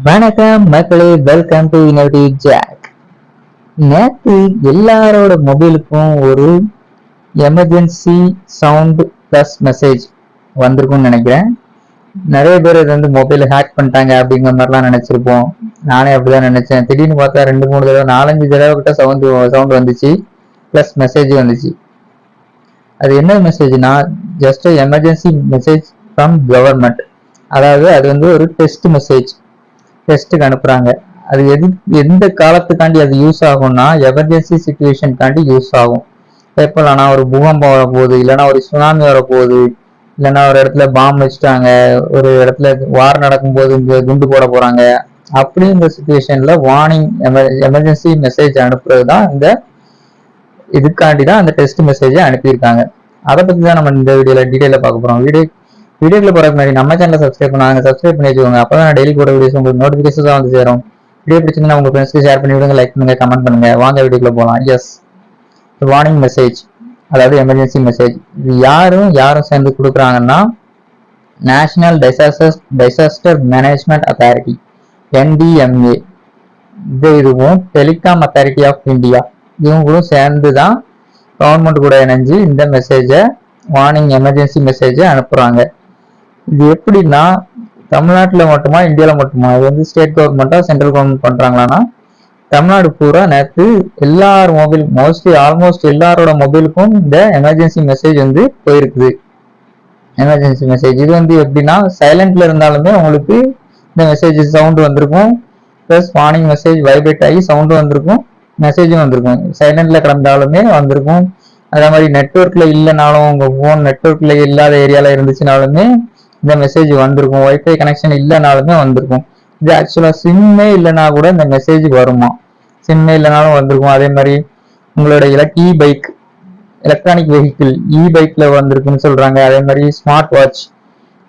வணக்கம் மக்களே, welcome to innovative jack. நேற்று எல்லாரோட மொபைலுக்கும் ஒரு எமர்ஜென்சி சவுண்ட் பிளஸ் மெசேஜ் வந்திருக்கும்னு நினைக்கிறேன். நிறைய பேர் இது வந்து மொபைல் ஹேக் பண்ணிட்டாங்க அப்படிங்கிற மாதிரிலாம் நினைச்சிருப்போம். நானே அப்படிதான் நினைச்சேன். திடீர்னு பார்த்தா 2-3 தடவை 4-5 தடவை கிட்ட சவுண்ட் வந்துச்சு, பிளஸ் மெசேஜ் வந்துச்சு. அது என்ன மெசேஜ்னா, just emergency message from government. அதாவது அது வந்து ஒரு டெஸ்ட் மெசேஜ், டெஸ்ட்டுக்கு அனுப்புறாங்க. அது எந்த காலத்துக்காண்டி அது யூஸ் ஆகும்னா, எமர்ஜென்சி சுச்சுவேஷனுக்காண்டி யூஸ் ஆகும். எப்போனா ஒரு பூகம்பம் வரப்போகுது, இல்லைன்னா ஒரு சுனாமி வரப்போகுது, இல்லைன்னா ஒரு இடத்துல பாம்பு வச்சுட்டாங்க, ஒரு இடத்துல வார் நடக்கும்போது இங்க குண்டு போட போறாங்க, அப்படிங்கிற சுச்சுவேஷன்ல வார்னிங் எமர்ஜென்சி மெசேஜ் அனுப்புறது தான் இதுக்காண்டி தான் அந்த டெஸ்ட் மெசேஜை அனுப்பியிருக்காங்க. அதை பத்தி தான் நம்ம இந்த வீடியோல டீடைல பார்க்க போறோம். வீடியோக்குள்ள போறதுக்கு முன்னாடி நம்ம சேனலை சப்ஸ்கிரைப் பண்ணி வச்சுக்கோங்க. அப்பதான் டெய்லி போட வீடியோஸ் உங்களுக்கு நோட்டிபிகேஷன் வந்து சேரும். வீடியோ பிடிச்சிருந்தா உங்க ஃப்ரெண்ட்ஸ்க்கு ஷேர் பண்ணி விடுங்க, லைக் பண்ணுங்க, கமெண்ட் பண்ணுங்க. வாங்க வீடியோக்குள்ள போகலாம். எஸ், வார்னிங் மெசேஜ், அதாவது எமர்ஜென்சி மெசேஜ். இது யாரும் சேர்ந்து கொடுக்குறாங்கன்னா, national disaster management authority NDMA, இதுவும் டெலிகாம் அத்தாரிட்டி ஆஃப் இந்தியா, இவங்களும் சேர்ந்து தான் கவர்மெண்ட் கூட இணைஞ்சு இந்த மெசேஜை, வார்னிங் எமர்ஜென்சி மெசேஜை அனுப்புறாங்க. இது எப்படின்னா, தமிழ்நாட்டில் மட்டுமா இந்தியாவில் மட்டுமா, இது வந்து ஸ்டேட் கவர்மெண்ட்டா சென்ட்ரல் கவர்மெண்ட் பண்றாங்களான்னா, தமிழ்நாடு பூரா நேற்று எல்லார் மொபைல், ஆல்மோஸ்ட் எல்லாரோட மொபைலுக்கும் இந்த எமர்ஜென்சி மெசேஜ் வந்து போயிருக்குது. எமர்ஜென்சி மெசேஜ் இது வந்து எப்படின்னா, சைலண்ட்ல இருந்தாலுமே உங்களுக்கு இந்த மெசேஜ் சவுண்ட் வந்திருக்கும், பிளஸ் வார்னிங் மெசேஜ் வைப்ரேட் ஆகி சவுண்டு வந்திருக்கும், மெசேஜும் வந்திருக்கும். சைலண்ட்ல கிடந்தாலுமே வந்திருக்கும். அதே மாதிரி நெட்ஒர்க்ல இல்லைனாலும், உங்க போன் நெட்ஒர்க்ல இல்லாத ஏரியால இருந்துச்சுனாலுமே இந்த மெசேஜ் வந்திருக்கும். வைஃபை கனெக்ஷன் இல்லைனாலுமே வந்திருக்கும். இது ஆக்சுவலா சிம்மே இல்லைனா கூட இந்த மெசேஜ் வருமா, சிம்மே இல்லைனாலும் வந்திருக்கும். அதே மாதிரி உங்களோட பைக், எலக்ட்ரானிக் வெஹிக்கிள் பைக்ல வந்திருக்குன்னு சொல்றாங்க. அதே மாதிரி ஸ்மார்ட் வாட்ச்,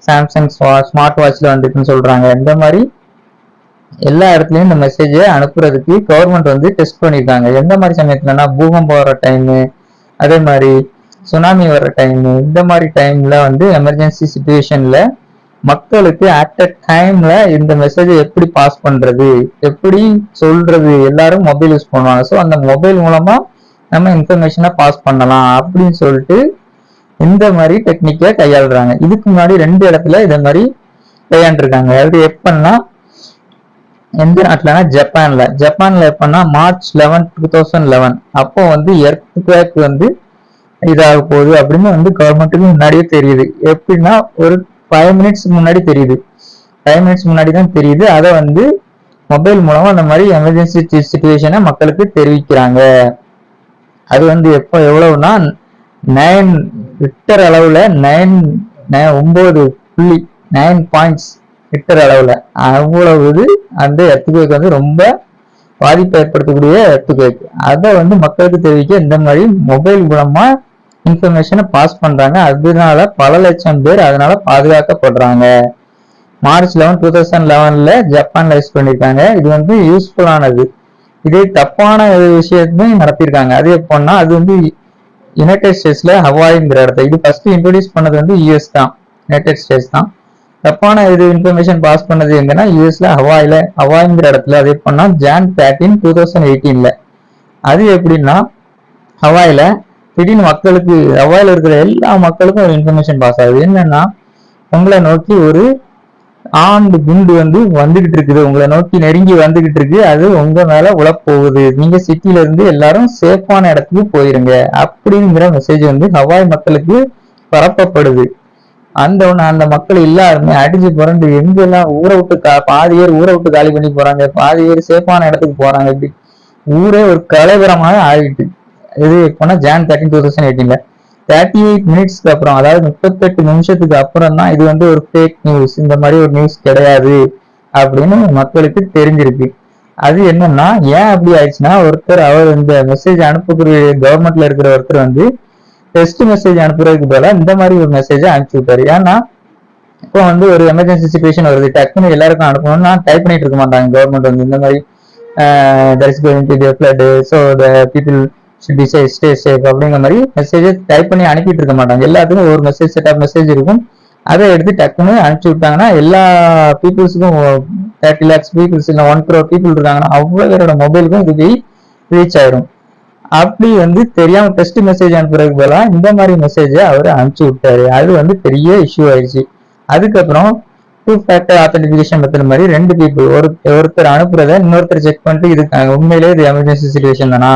சாம்சங் ஸ்மார்ட் வாட்ச்ல வந்திருக்குன்னு சொல்றாங்க. இந்த மாதிரி எல்லா இடத்துலயும் இந்த மெசேஜை அனுப்புறதுக்கு கவர்மெண்ட் வந்து டெஸ்ட் பண்ணியிருக்காங்க. எந்த மாதிரி சமயத்துலன்னா, பூகம்பம் வர டைமு, அதே மாதிரி சுனாமி வர்ற டைமு, இந்த மாதிரி டைம்ல வந்து எமர்ஜென்சி சுச்சுவேஷன்ல மக்களுக்கு அட் அ டைம்ல இந்த மெசேஜை எப்படி பாஸ் பண்றது, எப்படி சொல்றது, எல்லாரும் மொபைல் யூஸ் பண்ணுவாங்க. ஸோ அந்த மொபைல் மூலமா நம்ம இன்ஃபர்மேஷனை பாஸ் பண்ணலாம் அப்படின்னு சொல்லிட்டு இந்த மாதிரி டெக்னிக்கை கையாளுறாங்க. இதுக்கு முன்னாடி 2 இடத்துல இதை மாதிரி கையாண்டுருக்காங்க. அது எப்பன்னா, எந்த நாட்டுலன்னா ஜப்பான்ல எப்பன்னா March 11, 2011 அப்போ வந்து எர்த்குவேக் வந்து இதாக போகுது அப்படின்னு வந்து கவர்மெண்ட்டுக்கு முன்னாடியே தெரியுது. எப்படின்னா, ஒரு 5 மினிட்ஸ் முன்னாடி தெரியுது, 5 மினிட்ஸ் முன்னாடி தான் தெரியுது. அதை வந்து மொபைல் மூலமா அந்த மாதிரி எமர்ஜென்சி சுச்சுவேஷனை மக்களுக்கு தெரிவிக்கிறாங்க. அது வந்து எவ்வளவுனா 9 ரிக்டர் அளவுல 9.9 பாயிண்ட்ஸ் ரிக்டர் அளவுல, அவ்வளவு அந்த எர்த்குவேக் வந்து ரொம்ப பாதிப்பை ஏற்படுத்தக்கூடிய எர்த்குவேக். அதை வந்து மக்களுக்கு தெரிவிக்க இந்த மாதிரி மொபைல் மூலமா இன்ஃபர்மேஷனை பாஸ் பண்றாங்க. அதனால பல லட்சம் பேர் அதனால பாதுகாக்கப்படுறாங்க. March 11, 2011 ஜப்பான்ல யூஸ் பண்ணிருக்காங்க. இது வந்து யூஸ்ஃபுல்லானது. இதே தப்பான விஷயத்தையும் நடத்திருக்காங்க. அது எப்போன்னா, அது வந்து யுனைடெட் ஸ்டேட்ஸ்ல ஹவாய்ங்கிற இடத்த இது ஃபர்ஸ்ட் இன்ட்ரோடியூஸ் பண்ணது வந்து யூஎஸ் தான், யுனைடெட் ஸ்டேட்ஸ் தான். தப்பான இன்ஃபர்மேஷன் பாஸ் பண்ணது எங்கன்னா யூஎஸ்ல ஹவாய்ங்கிற இடத்துல. அது எப்படின்னா Jan 13, 2018. அது எப்படின்னா, ஹவாயில திடீர்னு மக்களுக்கு, ஹவாயில இருக்கிற எல்லா மக்களுக்கும் ஒரு இன்ஃபர்மேஷன் பாஸ் ஆகுது. என்னன்னா, உங்களை நோக்கி ஒரு ஆண்டு குண்டு வந்து வந்துகிட்டு இருக்குது, உங்களை நோக்கி நெருங்கி வந்துகிட்டு இருக்கு, அது உங்க மேல உழப்போகுது, நீங்க சிட்டில இருந்து எல்லாரும் சேஃபான இடத்துக்கு போயிருங்க அப்படிங்கிற மெசேஜ் வந்து ஹவாய் மக்களுக்கு பரப்பப்படுது. அந்த மக்கள் எல்லாருமே அடிச்சு புரண்டு எங்கெல்லாம் பாதி பேர் ஊரை விட்டு காலி பண்ணி போறாங்க, பாதி பேர் சேஃபான இடத்துக்கு போறாங்க. இப்படி ஊரே ஒரு கலைவரமாக ஆகிட்டு. இது எப்போனா Jan 13, 2018 38 மினிட்ஸ்க்கு அப்புறம், அதாவது 38 நிமிஷத்துக்கு அப்புறம் தான் இது வந்து ஒரு ஃபேக் நியூஸ், இந்த மாதிரி ஒரு நியூஸ் கிடையாது அப்படின்னு மக்களுக்கு தெரிஞ்சிருக்கு. அது என்னன்னா, ஏன் அப்படி ஆயிடுச்சுன்னா, அவர் இந்த மெசேஜ் அனுப்பக்கூடிய கவர்மெண்ட்ல இருக்கிற ஒருத்தர் வந்து டெஸ்ட் மெசேஜ் அனுப்புறதுக்கு பதிலா இந்த மாதிரி ஒரு மெசேஜை அனுப்பிச்சு விட்டாரு. ஏன்னா, இப்போ வந்து ஒரு எமர்ஜென்சி சுச்சுவேஷன் வருது, டக்குன்னு எல்லாருக்கும் அனுப்பணும்னா டைப் பண்ணிட்டு இருக்க மாட்டாங்க கவர்மெண்ட் வந்து. இந்த மாதிரி there is going to be a flood, so the people should be safe, stay safe அப்படிங்கிற மாதிரி மெசேஜை டைப் பண்ணி அனுப்பிட்டு இருக்க மாட்டாங்க. எல்லாத்துக்கும் ஒரு மெசேஜ், செட் ஆஃப் மெசேஜ் இருக்கும். அதை எடுத்து டக்குன்னு அனுப்பிச்சு விட்டாங்கன்னா எல்லா பீப்புள்ஸுக்கும் 30 lakhs பீப்புள்ஸ் இல்லை 1 crore பீப்புள் இருக்காங்கன்னா அவ்வளவு பேரோட மொபைலுக்கும் இது போய் ரீச் ஆயிரும். அப்படி தெரியாம டெஸ்ட் மெசேஜ் அனுப்புறதுக்கு பதிலா இந்த மாதிரி மெசேஜை அவர் அனுப்பிச்சு விட்டாரு. அது பெரிய இஷ்யூ ஆயிடுச்சு. அதுக்கப்புறம் 2 factor authentication மெத்தட் மாதிரி 2 பீப்புள் ஒருத்தர் அனுப்புறத இன்னொருத்தர் செக் பண்ணிட்டு இது உண்மையிலேயே இது எமர்ஜென்சி சுச்சுவேஷன் தானா,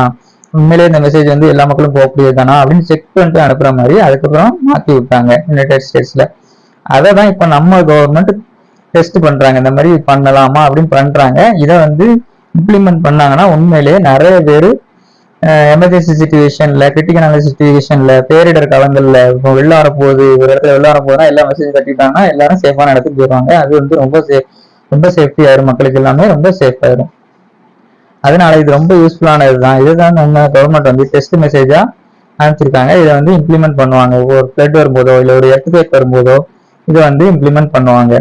உண்மையிலேயே இந்த மெசேஜ் எல்லா மக்களும் போகக்கூடியது தானா அப்படின்னு செக் பண்ணிட்டு அனுப்புற மாதிரி அதுக்கப்புறம் மாத்தி விட்டாங்க யுனைடெட் ஸ்டேட்ஸ்ல. அதை தான் இப்ப நம்ம கவர்மெண்ட் டெஸ்ட் பண்றாங்க, இந்த மாதிரி பண்ணலாமா அப்படின்னு பண்றாங்க. இதை இம்ப்ளிமெண்ட் பண்ணாங்கன்னா உண்மையிலேயே நிறைய பேர் எமர்ஜென்சி சுச்சுவேஷன்ல, கிரிட்டிக்கலான சுச்சுவேஷன்ல, பேரிடர் காலங்கள்ல இப்போ வெளில வர போகுது, ஒரு இடத்துல வெளில வர போதுனா எல்லா மெசேஜ் கட்டிட்டாங்கன்னா எல்லாரும் சேஃபான இடத்துக்கு போயிடுவாங்க. அது ரொம்ப சேஃப்டி ஆயிரும், மக்களுக்கு எல்லாமே ரொம்ப சேஃப் ஆயிரும். அதனால இது ரொம்ப யூஸ்ஃபுல்லானதுதான். இதுதான் நம்ம கவர்மெண்ட் டெஸ்ட் மெசேஜா அனுப்பிச்சிருக்காங்க. இதை இம்ப்ளிமெண்ட் பண்ணுவாங்க. ஒரு ஃபிளட் வரும்போதோ இல்லை ஒரு எர்த்குவேக் வரும்போதோ இதை இம்ப்ளிமெண்ட் பண்ணுவாங்க.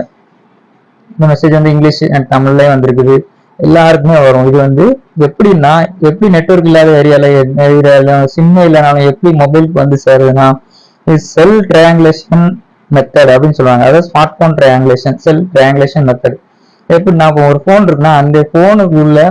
இந்த மெசேஜ் இங்கிலீஷ் அண்ட் தமிழ்லயே வந்திருக்குது, எல்லாருக்குமே வரும். இது எப்படின்னா, எப்படி நெட்வொர்க் இல்லாத ஏரியால சிம் இல்லைனாலும் எப்படி மொபைலுக்கு சேருதுன்னா, இது செல் ட்ரையாங்குலேஷன் மெத்தட் அப்படின்னு சொல்லுவாங்க. அதாவது ஸ்மார்ட் போன் ட்ரையாங்குலேஷன், செல் ட்ரையாங்குலேஷன் மெத்தட். எப்படின்னா, இப்போ ஒரு போன் இருக்குன்னா அந்த போனுக்குள்ள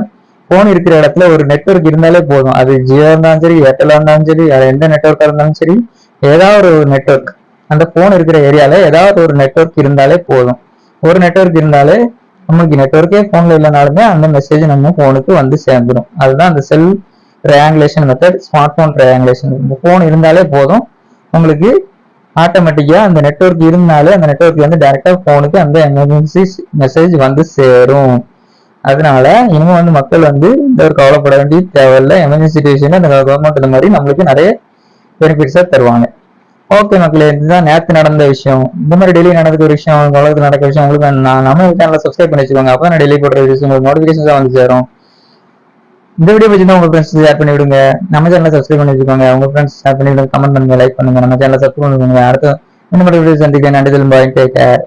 போன் இருக்கிற இடத்துல ஒரு நெட்வொர்க் இருந்தாலே போதும். அது ஜியோ இருந்தாலும் சரி, ஏர்டெல்லா இருந்தாலும் சரி, எந்த நெட்வொர்க்கா இருந்தாலும் சரி, ஏதாவது ஒரு நெட்வொர்க் அந்த போன் இருக்கிற ஏரியால ஏதாவது ஒரு நெட்வொர்க் இருந்தாலே போதும். ஒரு நெட்வொர்க் இருந்தாலே நமக்கு நெட்வொர்க்கே போன்ல இல்லைனாலுமே அந்த மெசேஜ் நம்ம போனுக்கு சேர்ந்துடும். அதுதான் அந்த cell triangulation method, smart phone triangulation. இந்த போன் இருந்தாலே போதும், உங்களுக்கு ஆட்டோமேட்டிக்கா அந்த நெட்வொர்க் இருந்தாலே அந்த நெட்வொர்க் டைரக்டா போனுக்கு அந்த எமர்ஜென்சி மெசேஜ் சேரும். அதனால இனிமே மக்கள் இந்த ஒரு கவலைப்பட வேண்டிய தேவையில்லை. எமர்ஜென்சி சுச்சுவேஷன்ல அந்த கவர்மெண்ட் இந்த மாதிரி நம்மளுக்கு நிறைய பெனிஃபிட்ஸா தருவாங்க. ஓகே மக்களே, இதுதான் நேற்று நடந்த விஷயம். இந்த மாதிரி டெய்லி நடக்கிற ஒரு விஷயம், உலகத்தில் நடக்கிற விஷயம் உங்களுக்கு நம்ம சேனலை சப்ஸ்கிரைப் பண்ணி வச்சுக்கோங்க. அப்போ நான் டெய்லி போடுற விஷயம் உங்களுக்கு நோட்டிஃபிகேஷன் சேரும். இந்த வீடியோ பற்றி உங்க ஃப்ரெண்ட்ஸ் ஷேர் பண்ணி விடுங்க. நம்ம சேனலை சப்ஸ்கிரைப் பண்ணி வச்சுக்கோங்க. உங்க ஃப்ரெண்ட்ஸ் ஷேர் பண்ணி விடுங்க, கமெண்ட் பண்ணுங்க, லைக் பண்ணுங்க, நம்ம சேனலை சப்ஸ்கிரைப் பண்ணுங்க. அடுத்த இந்த மாதிரி வீடியோ சந்திக்க நன்றி. பாய், டேக் கேர்.